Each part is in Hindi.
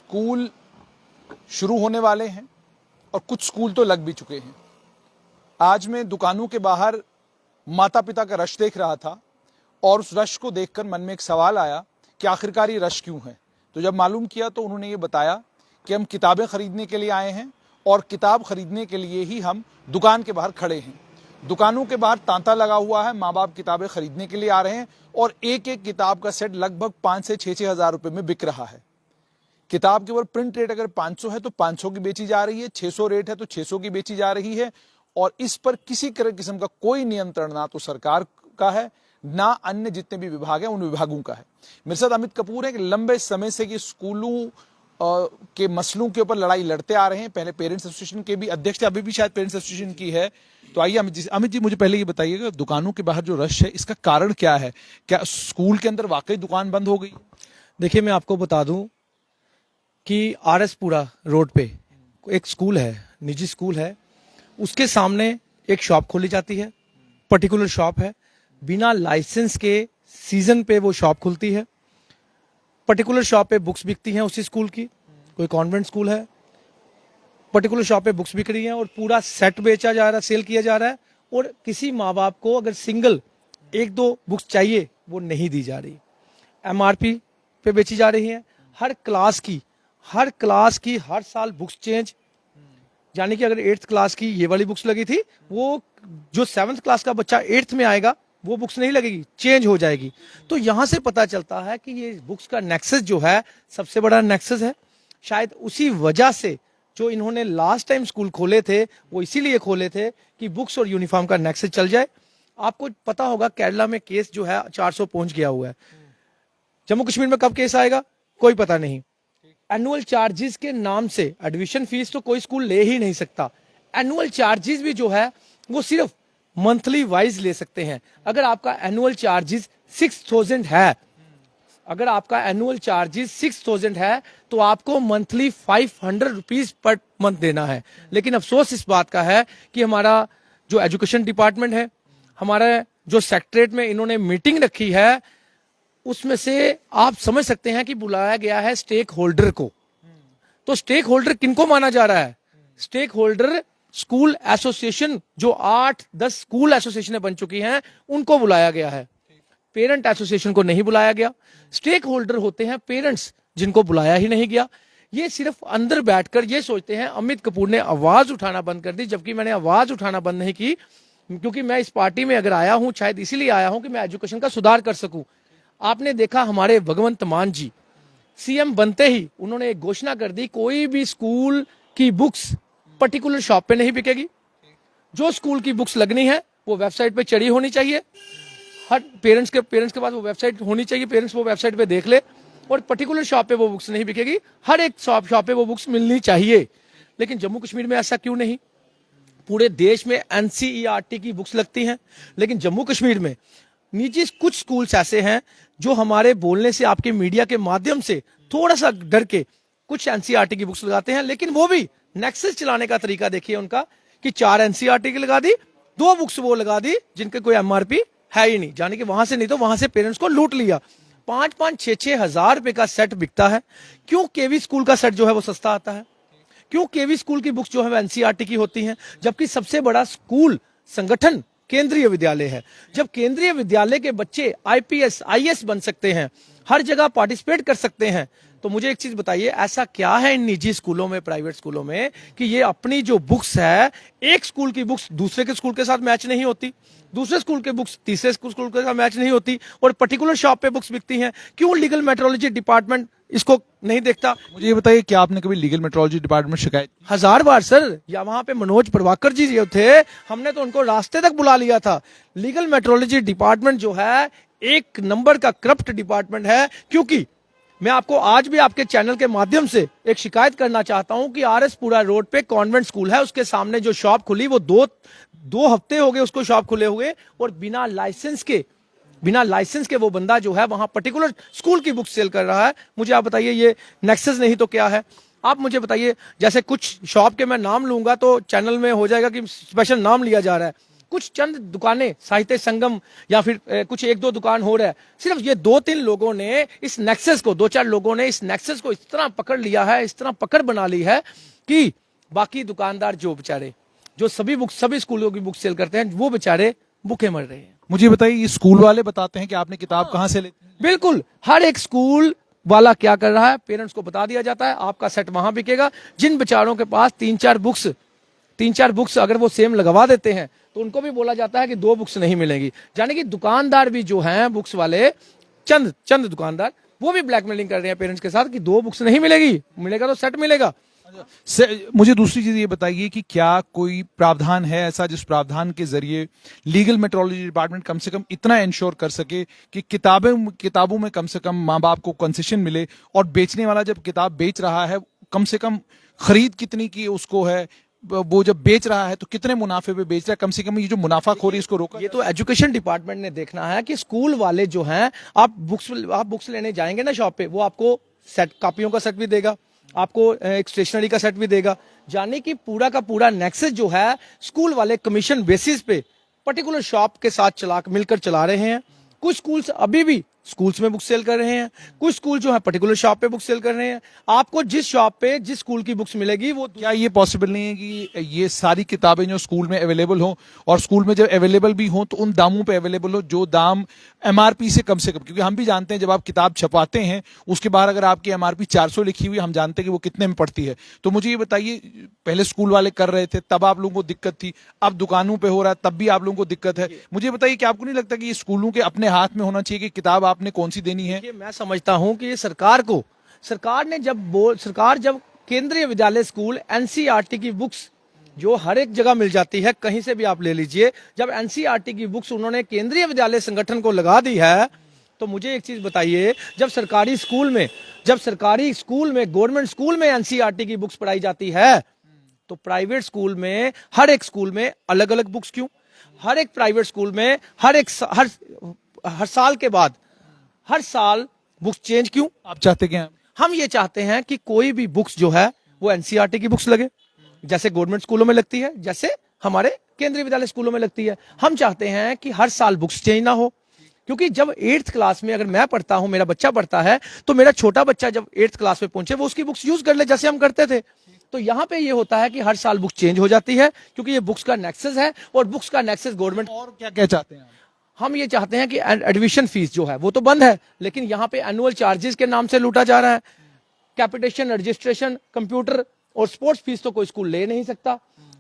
स्कूल शुरू होने वाले हैं और कुछ स्कूल तो लग भी चुके हैं। आज मैं दुकानों के बाहर माता पिता का रश देख रहा था और उस रश को देखकर मन में एक सवाल आया कि आखिरकार ये रश क्यों है। तो जब मालूम किया तो उन्होंने ये बताया कि हम किताबें खरीदने के लिए आए हैं और किताब खरीदने के लिए ही हम दुकान के बाहर खड़े हैं। दुकानों के बाहर तांता लगा हुआ है, माँ बाप किताबें खरीदने के लिए आ रहे हैं और एक एक किताब का सेट लगभग 5 से 6 हज़ार रुपए में बिक रहा है। किताब के ऊपर प्रिंट रेट अगर 500 है तो 500 की बेची जा रही है, 600 रेट है तो 600 की बेची जा रही है और इस पर किसी किस्म का कोई नियंत्रण ना तो सरकार का है ना अन्य जितने भी विभाग हैं उन विभागों का है। मेरे साथ अमित कपूर है कि लंबे समय से ये स्कूलों के मसलों के ऊपर लड़ाई लड़ते आ रहे हैं। पहले पेरेंट्स एसोसिएशन के भी अध्यक्ष थे, अभी भी शायद पेरेंट्स एसोसिएशन की है। तो आइए अमित जी मुझे पहले ये बताइएगा, दुकानों के बाहर जो रश है इसका कारण क्या है? क्या स्कूल के अंदर वाकई दुकान बंद हो गई? देखिए, मैं आपको बता दूं कि आरएसपुरा रोड पे एक स्कूल है, निजी स्कूल है, उसके सामने एक शॉप खोली जाती है। पर्टिकुलर शॉप है, बिना लाइसेंस के सीजन पे वो शॉप खुलती है। पर्टिकुलर शॉप पे बुक्स बिकती हैं उसी स्कूल की। कोई कॉन्वेंट स्कूल है, पर्टिकुलर शॉप पे बुक्स बिक रही हैं और पूरा सेट बेचा जा रहा है, सेल किया जा रहा है और किसी माँ बाप को अगर सिंगल 1-2 बुक्स चाहिए वो नहीं दी जा रही। एमआरपी पे बेची जा रही है। हर क्लास की हर साल बुक्स चेंज, यानी कि अगर 8th क्लास की ये वाली बुक्स लगी थी, वो जो 7th क्लास का बच्चा 8th में आएगा वो बुक्स नहीं लगेगी, चेंज हो जाएगी। तो यहां से पता चलता है कि ये बुक्स का नेक्सस जो है सबसे बड़ा नेक्सस है। शायद उसी वजह से जो इन्होंने लास्ट टाइम स्कूल खोले थे वो इसीलिए खोले थे कि बुक्स और यूनिफॉर्म का नेक्सस चल जाए। आपको पता होगा केरला में केस जो है 400 पहुंच गया हुआ है। जम्मू कश्मीर में कब केस आएगा कोई पता नहीं। एनुअल चार्जेस के नाम से एडमिशन फीस तो कोई स्कूल ले ही नहीं सकता। एनुअल चार्जेस भी जो है वो सिर्फ मंथली वाइज ले सकते हैं। अगर आपका एनुअल चार्जेस 6000 है, अगर आपका एनुअल चार्जेस 6000 है तो आपको मंथली 500 रुपीज पर मंथ देना है। लेकिन अफसोस इस बात का है कि हमारा जो एजुकेशन डिपार्टमेंट है, हमारा जो सेक्रेटरीट में इन्होंने मीटिंग रखी है, उसमें से आप समझ सकते हैं कि बुलाया गया है स्टेक होल्डर को। तो स्टेक होल्डर किनको माना जा रहा है? स्टेक होल्डर स्कूल एसोसिएशन, जो 8-10 स्कूल एसोसिएशनें बन चुकी हैं, उनको बुलाया गया है। पेरेंट एसोसिएशन को नहीं बुलाया गया। स्टेक होल्डर होते हैं पेरेंट्स, जिनको बुलाया ही नहीं गया। ये सिर्फ अंदर बैठकर ये सोचते हैं। अमित कपूर ने आवाज उठाना बंद कर दी, जबकि मैंने आवाज उठाना बंद नहीं की, क्योंकि मैं इस पार्टी में अगर आया हूं शायद इसीलिए आया हूं कि मैं एजुकेशन का सुधार कर सकूं। आपने देखा हमारे भगवंत मान जी सीएम बनते ही उन्होंने एक घोषणा कर दी, कोई भी स्कूल की बुक्स पर्टिकुलर शॉप पे नहीं बिकेगी। जो स्कूल की बुक्स लगनी है वो वेबसाइट पे चढ़ी होनी चाहिए। हर पेरेंट्स के पास वो वेबसाइट होनी चाहिए, पेरेंट्स वो वेबसाइट पे देख ले और पर्टिकुलर शॉप पे वो बुक्स नहीं बिकेगी। हर एक शॉप पे वो बुक्स मिलनी चाहिए। लेकिन जम्मू कश्मीर में ऐसा क्यों नहीं? पूरे देश में एनसीईआरटी की बुक्स लगती हैं, लेकिन जम्मू कश्मीर में निजी कुछ स्कूल्स ऐसे हैं जो हमारे बोलने से, आपके मीडिया के माध्यम से थोड़ा सा डर के कुछ एनसीईआरटी की बुक्स लगाते हैं। लेकिन वो भी नेक्सस चलाने का तरीका देखिए उनका, कि 4 एनसीईआरटी की लगा दी, 2 बुक्स वो लगा दी जिनके कोई एमआरपी है ही नहीं, यानी कि वहां से नहीं तो वहां से पेरेंट्स को लूट लिया। 5-5, 6-6 हजार रुपए का सेट बिकता है। क्यों केवी स्कूल का सेट जो है वो सस्ता आता है? क्यों केवी स्कूल की बुक्स जो है एनसीईआरटी की होती हैं? जबकि सबसे बड़ा स्कूल संगठन केंद्रीय विद्यालय है। जब केंद्रीय विद्यालय के बच्चे आईपीएस आईएएस बन सकते हैं, हर जगह पार्टिसिपेट कर सकते हैं, तो मुझे एक चीज बताइए, ऐसा क्या है इन निजी स्कूलों में, प्राइवेट स्कूलों में, कि ये अपनी जो बुक्स है, एक स्कूल की बुक्स दूसरे के स्कूल के साथ मैच नहीं होती, दूसरे स्कूल के बुक्स तीसरे स्कूल के साथ मैच नहीं होती और पर्टिकुलर शॉप पे बुक्स बिकती हैं? क्यों लीगल मेट्रोलॉजी डिपार्टमेंट इसको नहीं देखता? मुझे ये बताइए, क्या आपने कभी लीगल मेट्रोलॉजी डिपार्टमेंट में शिकायत? 1000 बार सर। या वहां पे मनोज प्रभाकर जी जो थे, हमने तो उनको रास्ते तक बुला लिया था। लीगल मेट्रोलॉजी डिपार्टमेंट जो है एक नंबर का करप्ट डिपार्टमेंट है। क्योंकि मैं आपको आज भी आपके चैनल के माध्यम से एक शिकायत करना चाहता हूं कि आरएसपुरा रोड पे कॉन्वेंट स्कूल है, उसके सामने जो शॉप खुली वो दो हफ्ते हो गए उसको शॉप खुले हुए, और बिना लाइसेंस के वो बंदा जो है वहां पर्टिकुलर स्कूल की बुक सेल कर रहा है। मुझे आप बताइए, ये नेक्सस नहीं तो क्या है? आप मुझे बताइए, जैसे कुछ शॉप के मैं नाम लूंगा तो चैनल में हो जाएगा कि स्पेशल नाम लिया जा रहा है। कुछ चंद दुकानें, साहित्य संगम या फिर कुछ एक दो दुकान हो रहा है, सिर्फ ये दो तीन लोगों ने इस नेक्सस को, दो चार लोगों ने इस नेक्सस को इस तरह पकड़ लिया है, इस तरह पकड़ बना ली है कि बाकी दुकानदार जो बेचारे, जो सभी स्कूलों की बुक सेल करते हैं, वो बेचारे भूखे मर रहे हैं। मुझे बताइए, ये स्कूल वाले बताते हैं कि आपने किताब कहाँ से लेते हैं? बिल्कुल, हर एक स्कूल वाला क्या कर रहा है, पेरेंट्स को बता दिया जाता है आपका सेट वहां बिकेगा। जिन बेचारों के पास तीन चार बुक्स अगर वो सेम लगवा देते हैं तो उनको भी बोला जाता है कि 2 बुक्स नहीं मिलेंगी। यानी कि दुकानदार भी जो हैं, बुक्स वाले चंद दुकानदार, वो भी ब्लैकमेलिंग कर रहे हैं पेरेंट्स के साथ कि 2 बुक्स नहीं मिलेगी, मिलेगा तो सेट मिलेगा। मुझे दूसरी चीज ये बताइए कि क्या कोई प्रावधान है ऐसा जिस प्रावधान के जरिए लीगल मेट्रोलॉजी डिपार्टमेंट कम से कम इतना इंश्योर कर सके कि किताबों में कम से कम माँ बाप को कंसेशन मिले, और बेचने वाला जब किताब बेच रहा है कम से कम खरीद कितनी की उसको है, वो जब बेच रहा है तो कितने मुनाफे पे बेच रहा है, कम से कम ये जो मुनाफाखोरी इसको रोका। ये तो एजुकेशन डिपार्टमेंट ने देखना है कि स्कूल वाले जो हैं, आप बुक्स लेने जाएंगे ना शॉप पे, वो आपको सेट, कॉपियों का सेट भी देगा, आपको एक स्टेशनरी का सेट भी देगा। यानी कि पूरा का पूरा नेक्सस जो है स्कूल वाले कमीशन बेसिस पे पर्टिकुलर शॉप के साथ मिलकर चला रहे हैं। कुछ स्कूल्स अभी भी स्कूल्स में बुक सेल कर रहे हैं, कुछ स्कूल जो है पर्टिकुलर शॉप पे बुक सेल कर रहे हैं। आपको जिस शॉप पे जिस स्कूल की बुक्स मिलेगी वो, क्या ये पॉसिबल नहीं है कि ये सारी किताबें जो स्कूल में अवेलेबल हो, और स्कूल में जब अवेलेबल भी हो तो उन दामों पे अवेलेबल हो जो दाम एमआरपी से कम, क्योंकि हम भी जानते हैं जब आप किताब छपाते हैं उसके बाद अगर आपकी एमआरपी 400 लिखी हुई, हम जानते हैं कि वो कितने में पड़ती है। तो मुझे ये बताइए, पहले स्कूल वाले कर रहे थे तब आप लोगों को दिक्कत थी, अब दुकानों पे हो रहा है तब भी आप लोगों को दिक्कत है। मुझे बताइए कि आपको नहीं लगता कि ये स्कूलों के अपने हाथ में होना चाहिए कि किताब आपने कौन सी देनी है? मैं समझता हूं कि ये सरकार जब केंद्रीय विद्यालय स्कूल एनसीईआरटी की बुक्स जो हर एक जगह मिल जाती है, कहीं से भी आप ले लीजिए, जब एनसीईआरटी की बुक्स उन्होंने केंद्रीय विद्यालय संगठन को लगा दी है, तो मुझे एक चीज बताइए, जब सरकारी स्कूल में गवर्नमेंट स्कूल में एनसीईआरटी की बुक्स पढ़ाई जाती है, तो प्राइवेट स्कूल में हर एक स्कूल में अलग अलग बुक्स क्यों? हर एक प्राइवेट स्कूल में हर साल के बाद हर साल बुक्स चेंज क्यों? आप चाहते क्या? हम ये चाहते हैं कि कोई भी बुक्स जो है वो एनसीईआरटी की बुक्स लगे, जैसे गवर्नमेंट स्कूलों में लगती है, जैसे हमारे केंद्रीय विद्यालय स्कूलों में लगती है। हम चाहते हैं कि हर साल बुक्स चेंज ना हो, क्योंकि जब 8th क्लास में अगर मैं पढ़ता हूं, मेरा बच्चा पढ़ता है, तो मेरा छोटा बच्चा जब 8th क्लास में पहुंचे वो उसकी बुक्स यूज कर ले जैसे हम करते थे। तो यहाँ पे ये होता है कि हर साल बुक्स चेंज हो जाती है, क्योंकि ये बुक्स का नेक्सस है, और बुक्स का नेक्सस गवर्नमेंट। और क्या क्या चाहते हैं? हम ये चाहते हैं कि एडमिशन फीस जो है वो तो बंद है, लेकिन यहाँ पे एनुअल चार्जेस के नाम से लूटा जा रहा है। कैपिटेशन, रजिस्ट्रेशन, कंप्यूटर और स्पोर्ट्स फीस तो कोई स्कूल ले नहीं सकता।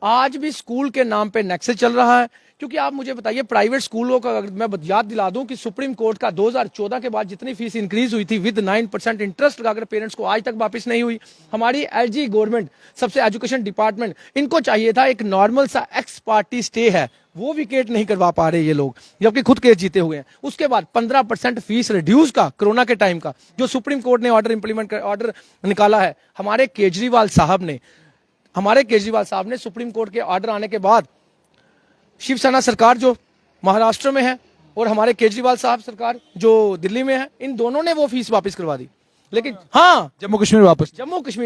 आज भी स्कूल के नाम पे नेक्सस चल रहा है। क्योंकि आप मुझे बताइए, प्राइवेट स्कूलों का अगर मैं याद दिला दूं कि सुप्रीम कोर्ट का 2014 के बाद जितनी फीस इंक्रीज हुई थी विद 9% इंटरेस्ट लगाकर पेरेंट्स को, आज तक वापस नहीं हुई। हमारी एलजी गवर्नमेंट, सबसे एजुकेशन डिपार्टमेंट, इनको चाहिए था एक नॉर्मल सा एक्स पार्टी स्टे है, वो विकेट नहीं करवा पा रहे ये लोग, जबकि खुद केस जीते हुए हैं। उसके बाद 15% फीस रिड्यूस का कोरोना के टाइम का जो सुप्रीम कोर्ट ने ऑर्डर निकाला है, हमारे केजरीवाल साहब ने सुप्रीम कोर्ट के ऑर्डर आने के बाद शिवसेना सरकार जो महाराष्ट्र में है और हमारे केजरीवाल साहब सरकार जो दिल्ली में है, इन दोनों ने वो फीस वापस करवा दी। लेकिन हाँ, जम्मू कश्मीर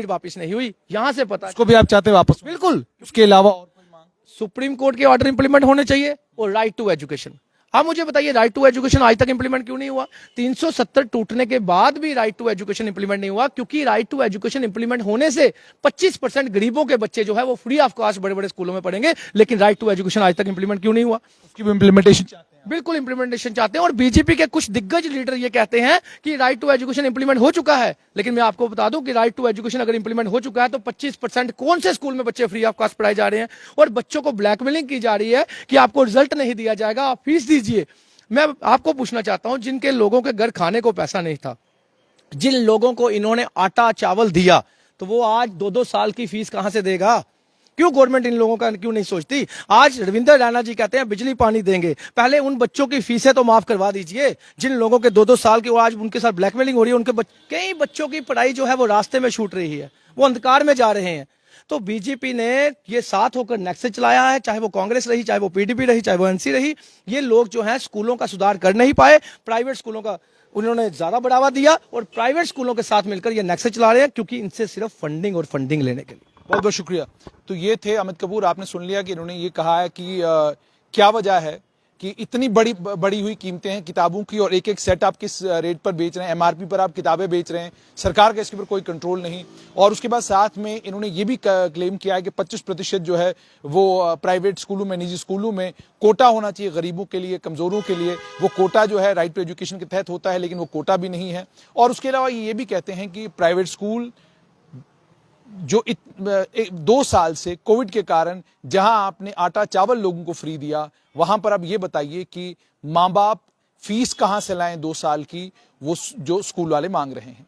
वापस नहीं हुई। यहां से पता, उसको भी आप चाहते हैं वापस? बिल्कुल। उसके अलावा और कोई मांग? सुप्रीम कोर्ट के ऑर्डर इंप्लीमेंट होने चाहिए, और राइट टू एजुकेशन। आप मुझे बताइए, राइट टू एजुकेशन आज तक इंप्लीमेंट क्यों नहीं हुआ? 370 टूटने के बाद भी राइट टू एजुकेशन इंप्लीमेंट नहीं हुआ, क्योंकि राइट टू एजुकेशन इंप्लीमेंट होने से 25% गरीबों के बच्चे जो है वो फ्री ऑफ कॉस्ट बड़े बड़े स्कूलों में पढ़ेंगे। लेकिन राइट टू एजुकेशन आज तक इंप्लीमेंट क्यों नहीं हुआ? उसकी इम्प्लीमेंटेशन चाहते हैं? बिल्कुल इम्प्लीमेंटेशन चाहते हैं। और बीजेपी के कुछ दिग्गज लीडर ये कहते हैं कि राइट टू एजुकेशन इंप्लीमेंट हो चुका है, लेकिन मैं आपको बता दूं कि राइट टू एजुकेशन अगर इंप्लीमेंट हो चुका है तो 25% कौन से स्कूल में बच्चे फ्री ऑफ कॉस्ट पढ़ाए जा रहे हैं, और बच्चों को ब्लैकमेलिंग की जा रही है कि आपको रिजल्ट नहीं दिया जाएगा, आप फीस दीजिए। मैं आपको पूछना चाहता हूं, जिनके लोगों के घर खाने को पैसा नहीं था, जिन लोगों को इन्होंने आटा चावल दिया, तो वो आज 2-2 साल की फीस कहां से देगा? क्यों गवर्नमेंट इन लोगों का क्यों नहीं सोचती? आज रविंद्र रैना जी कहते हैं बिजली पानी देंगे, पहले उन बच्चों की फीसें तो माफ करवा दीजिए जिन लोगों के 2-2 साल की, आज उनके साथ ब्लैकमेलिंग हो रही है। उनके कई बच्चों की पढ़ाई जो है वो रास्ते में छूट रही है, वो अंधकार में जा रहे हैं। तो बीजेपी ने ये साथ होकर नेक्सस चलाया है, चाहे वो कांग्रेस रही, चाहे वो पीडीपी रही, चाहे वो एनसी रही। ये लोग जो है स्कूलों का सुधार कर नहीं पाए, प्राइवेट स्कूलों का उन्होंने ज्यादा बढ़ावा दिया, और प्राइवेट स्कूलों के साथ मिलकर ये नेक्सस चला रहे हैं, क्योंकि इनसे सिर्फ फंडिंग लेने के लिए। बहुत बहुत शुक्रिया। तो ये थे अमित कपूर। आपने सुन लिया कि इन्होंने ये कहा है कि क्या वजह है कि इतनी बड़ी हुई कीमतें हैं किताबों की, और एक एक सेट आप किस रेट पर बेच रहे हैं, एमआरपी पर आप किताबें बेच रहे हैं, सरकार का इसके ऊपर कोई कंट्रोल नहीं। और उसके बाद साथ में इन्होंने ये भी क्लेम किया है कि 25% जो है वो प्राइवेट स्कूलों में, निजी स्कूलों में कोटा होना चाहिए गरीबों के लिए, कमजोरों के लिए। वो कोटा जो है राइट टू एजुकेशन के तहत होता है, लेकिन वो कोटा भी नहीं है। और उसके अलावा ये भी कहते हैं कि प्राइवेट स्कूल जो 2 साल से कोविड के कारण जहां आपने आटा चावल लोगों को फ्री दिया, वहां पर अब ये बताइए कि मां बाप फीस कहां से लाएं 2 साल की, वो जो स्कूल वाले मांग रहे हैं।